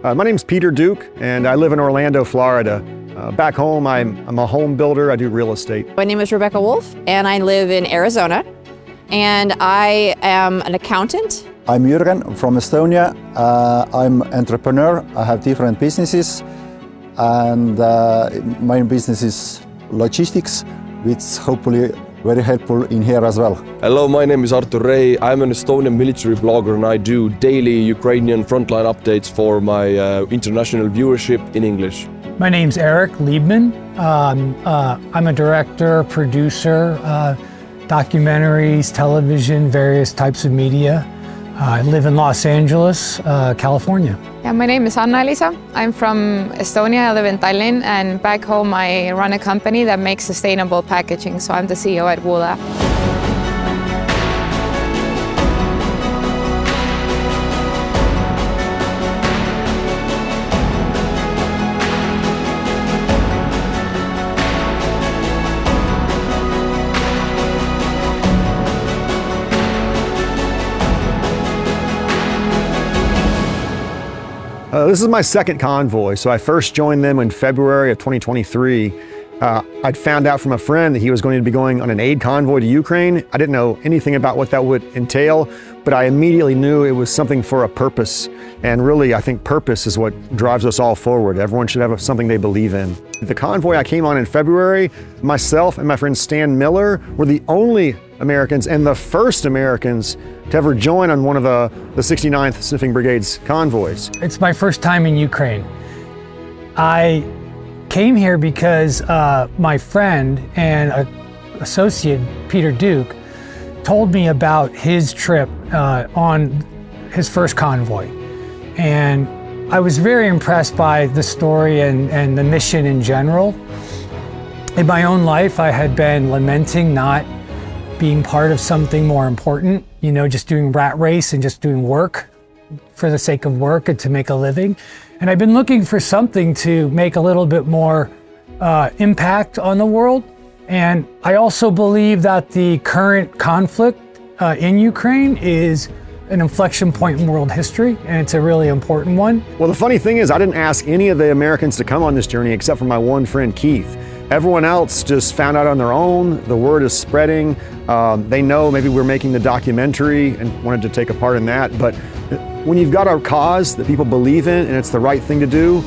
My name's Peter Duke, and I live in Orlando, Florida. Back home, I'm a home builder. I do real estate. My name is Rebecca Wolf, and I live in Arizona, and I am an accountant. I'm Jürgen from Estonia. I'm an entrepreneur. I have different businesses, and my business is logistics, which hopefully very helpful in here as well. Hello, my name is Artur Rei. I'm an Estonian military blogger and I do daily Ukrainian frontline updates for my international viewership in English. My name's Eric Liebman. I'm a director, producer, documentaries, television, various types of media. I live in Los Angeles, California. Yeah, my name is Anna-Liisa. I'm from Estonia, I live in Tallinn, and back home I run a company that makes sustainable packaging, so I'm the CEO at Wola. This is my second convoy, so I first joined them in February of 2023. I'd found out from a friend that he was going to be going on an aid convoy to Ukraine. I didn't know anything about what that would entail, but I immediately knew it was something for a purpose. And really, I think purpose is what drives us all forward. Everyone should have something they believe in. The convoy I came on in February, myself and my friend Stan Miller were the only Americans and the first Americans to ever join on one of the 69th Sniffing Brigade's convoys. It's my first time in Ukraine. I came here because my friend and associate, Peter Duke, told me about his trip on his first convoy. And I was very impressed by the story and the mission in general. In my own life, I had been lamenting not being part of something more important, you know, just doing rat race and just doing work for the sake of work and to make a living. And I've been looking for something to make a little bit more impact on the world. And I also believe that the current conflict in Ukraine is an inflection point in world history, and it's a really important one. Well, the funny thing is, I didn't ask any of the Americans to come on this journey except for my one friend, Keith. Everyone else just found out on their own. The word is spreading. They know maybe we're making the documentary and wanted to take a part in that. But when you've got a cause that people believe in and it's the right thing to do,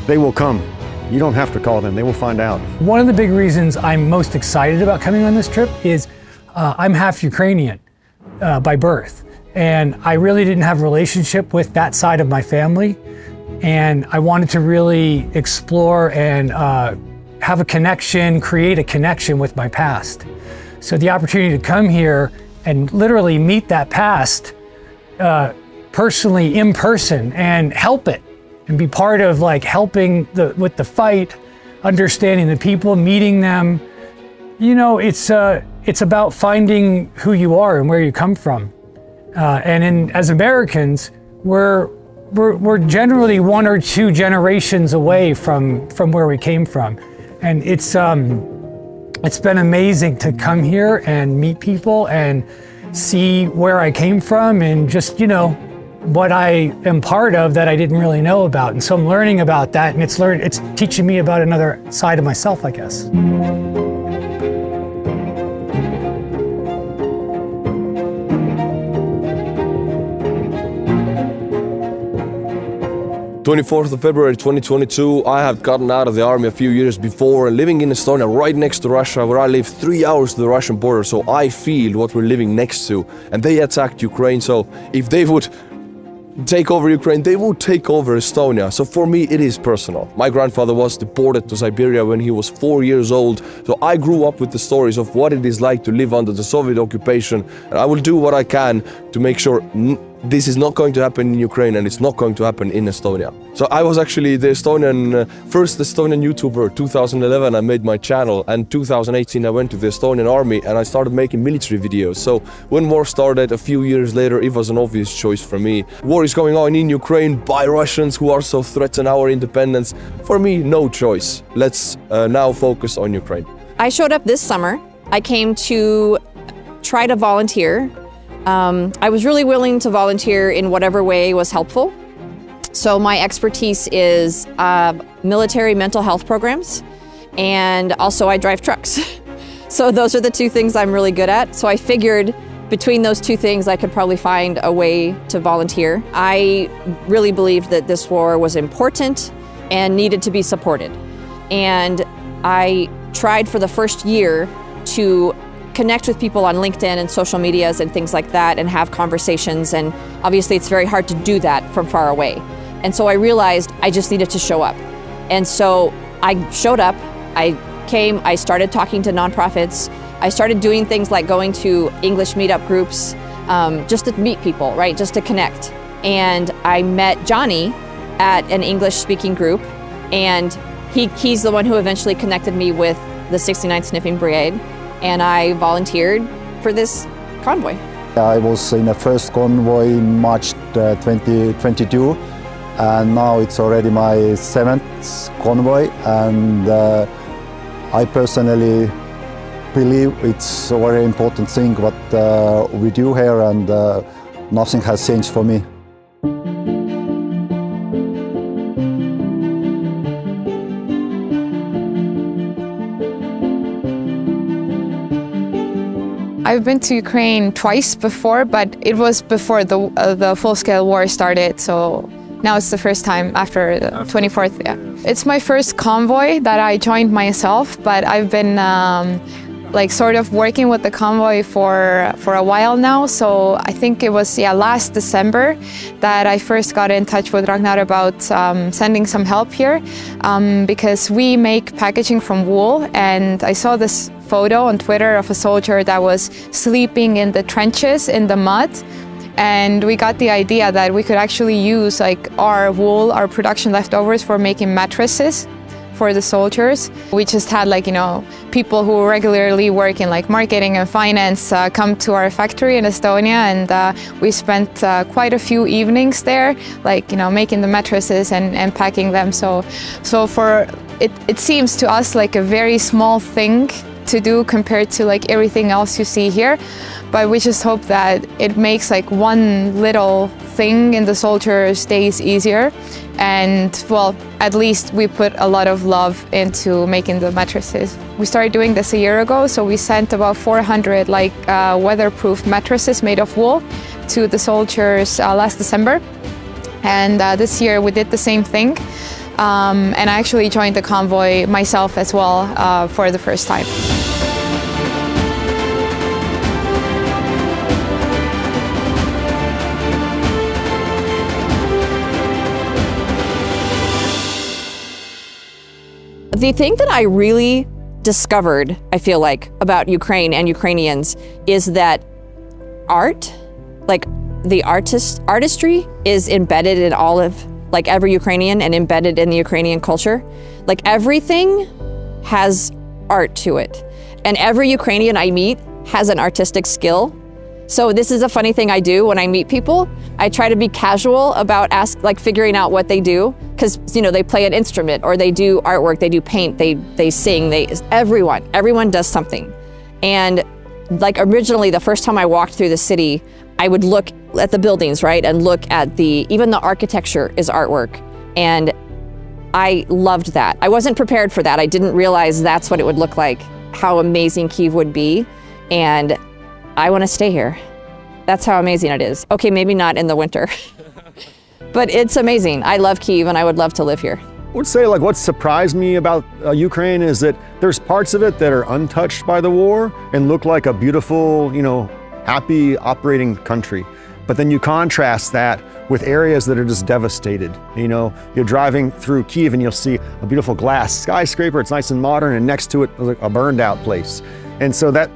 they will come. You don't have to call them, they will find out. One of the big reasons I'm most excited about coming on this trip is I'm half Ukrainian by birth. And I really didn't have a relationship with that side of my family. And I wanted to really explore and have a connection, create a connection with my past. So the opportunity to come here and literally meet that past personally, in person, and help it, and be part of like helping with the fight, understanding the people, meeting them. You know, it's about finding who you are and where you come from. As Americans, we're generally 1 or 2 generations away from where we came from. And it's been amazing to come here and meet people and see where I came from and just, you know, what I am part of that I didn't really know about. And so I'm learning about that, and it's teaching me about another side of myself, I guess. 24th of February 2022, I had gotten out of the army a few years before and living in Estonia right next to Russia, where I live 3 hours to the Russian border, so I feel what we're living next to. And they attacked Ukraine, so if they would take over Ukraine, they would take over Estonia. So for me, it is personal. My grandfather was deported to Siberia when he was 4 years old, so I grew up with the stories of what it is like to live under the Soviet occupation, and I will do what I can to make sure this is not going to happen in Ukraine, and it's not going to happen in Estonia. So I was actually the first Estonian YouTuber. 2011 I made my channel, and 2018 I went to the Estonian army and I started making military videos. So when war started a few years later, it was an obvious choice for me. War is going on in Ukraine by Russians who also threaten our independence. For me, no choice. Let's now focus on Ukraine. I showed up this summer. I came to try to volunteer. I was really willing to volunteer in whatever way was helpful. So my expertise is military mental health programs, and also I drive trucks. So those are the two things I'm really good at. So I figured between those two things I could probably find a way to volunteer. I really believed that this war was important and needed to be supported. And I tried for the first year to connect with people on LinkedIn and social medias and things like that and have conversations, and obviously it's very hard to do that from far away. And so I realized I just needed to show up. And so I showed up, I came, I started talking to nonprofits, I started doing things like going to English meetup groups, just to meet people, right, just to connect. And I met Johnny at an English speaking group, and he's the one who eventually connected me with the 69th Sniffing Brigade, and I volunteered for this convoy. I was in the first convoy in March 2022, and now it's already my 7th convoy, and I personally believe it's a very important thing what we do here, and nothing has changed for me. I've been to Ukraine twice before, but it was before the full-scale war started, so now it's the first time after the 24th. Yeah. It's my first convoy that I joined myself, but I've been like sort of working with the convoy for a while now. So I think it was last December that I first got in touch with Ragnar about sending some help here, because we make packaging from wool, and I saw this photo on Twitter of a soldier that was sleeping in the trenches in the mud, and we got the idea that we could actually use like our wool, our production leftovers, for making mattresses for the soldiers. We just had, like, you know, people who regularly work in like marketing and finance come to our factory in Estonia, and we spent quite a few evenings there, like, you know, making the mattresses and packing them. So for it seems to us like a very small thing to do compared to like everything else you see here, but we just hope that it makes like one little thing in the soldiers' days easier. And well, at least we put a lot of love into making the mattresses. We started doing this a year ago, so we sent about 400 like weatherproof mattresses made of wool to the soldiers last December, and this year we did the same thing. And I actually joined the convoy myself as well for the first time. The thing that I really discovered, I feel like, about Ukraine and Ukrainians is that art, like the artistry, is embedded in all of, like, every Ukrainian and embedded in the Ukrainian culture. Like, everything has art to it. And every Ukrainian I meet has an artistic skill. So this is a funny thing I do when I meet people. I try to be casual about figuring out what they do, because, you know, they play an instrument, or they do artwork, they do paint, they sing, everyone does something. And like originally, the first time I walked through the city, I would look at the buildings, right, and look at even the architecture is artwork. And I loved that. I wasn't prepared for that. I didn't realize that's what it would look like, how amazing Kyiv would be. And I want to stay here. That's how amazing it is. Okay, maybe not in the winter, but it's amazing. I love Kyiv and I would love to live here. I would say, like, what surprised me about Ukraine is that there's parts of it that are untouched by the war and look like a beautiful, you know, happy operating country. But then you contrast that with areas that are just devastated. You know, you're driving through Kyiv and you'll see a beautiful glass skyscraper, it's nice and modern, and next to it is a burned out place. And so that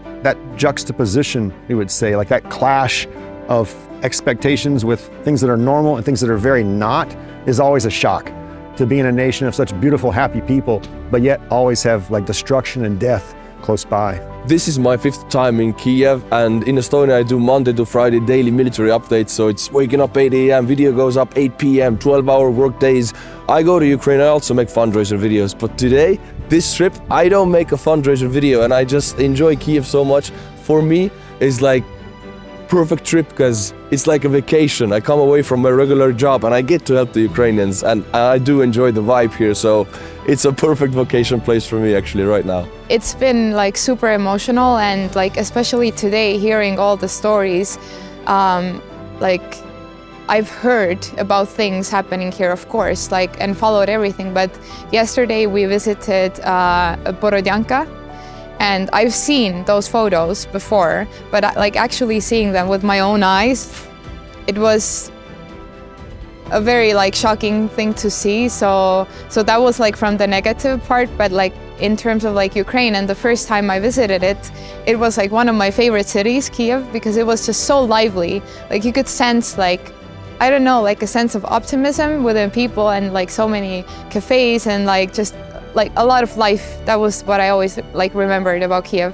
juxtaposition, we would say, like that clash of expectations with things that are normal and things that are very not, is always a shock. To be in a nation of such beautiful, happy people, but yet always have like destruction and death close by. This is my 5th time in Kiev, and in Estonia I do Monday to Friday daily military updates, so it's waking up 8 AM, video goes up 8 PM, 12-hour work days. I go to Ukraine, I also make fundraiser videos, but today, this trip, I don't make a fundraiser video, and I just enjoy Kyiv so much. For me, it's like perfect trip because it's like a vacation. I come away from my regular job and I get to help the Ukrainians, and I do enjoy the vibe here, so it's a perfect vacation place for me actually right now. It's been like super emotional, and like especially today hearing all the stories, like I've heard about things happening here, of course, like, and followed everything, but yesterday we visited Borodyanka. And I've seen those photos before, but like actually seeing them with my own eyes, it was a very like shocking thing to see. So that was like from the negative part, but like in terms of like Ukraine, and the first time I visited it, it was like one of my favorite cities, Kiev, because it was just so lively. Like you could sense like, I don't know, like a sense of optimism within people, and like so many cafes and like just like a lot of life. That was what I always like remembered about Kiev.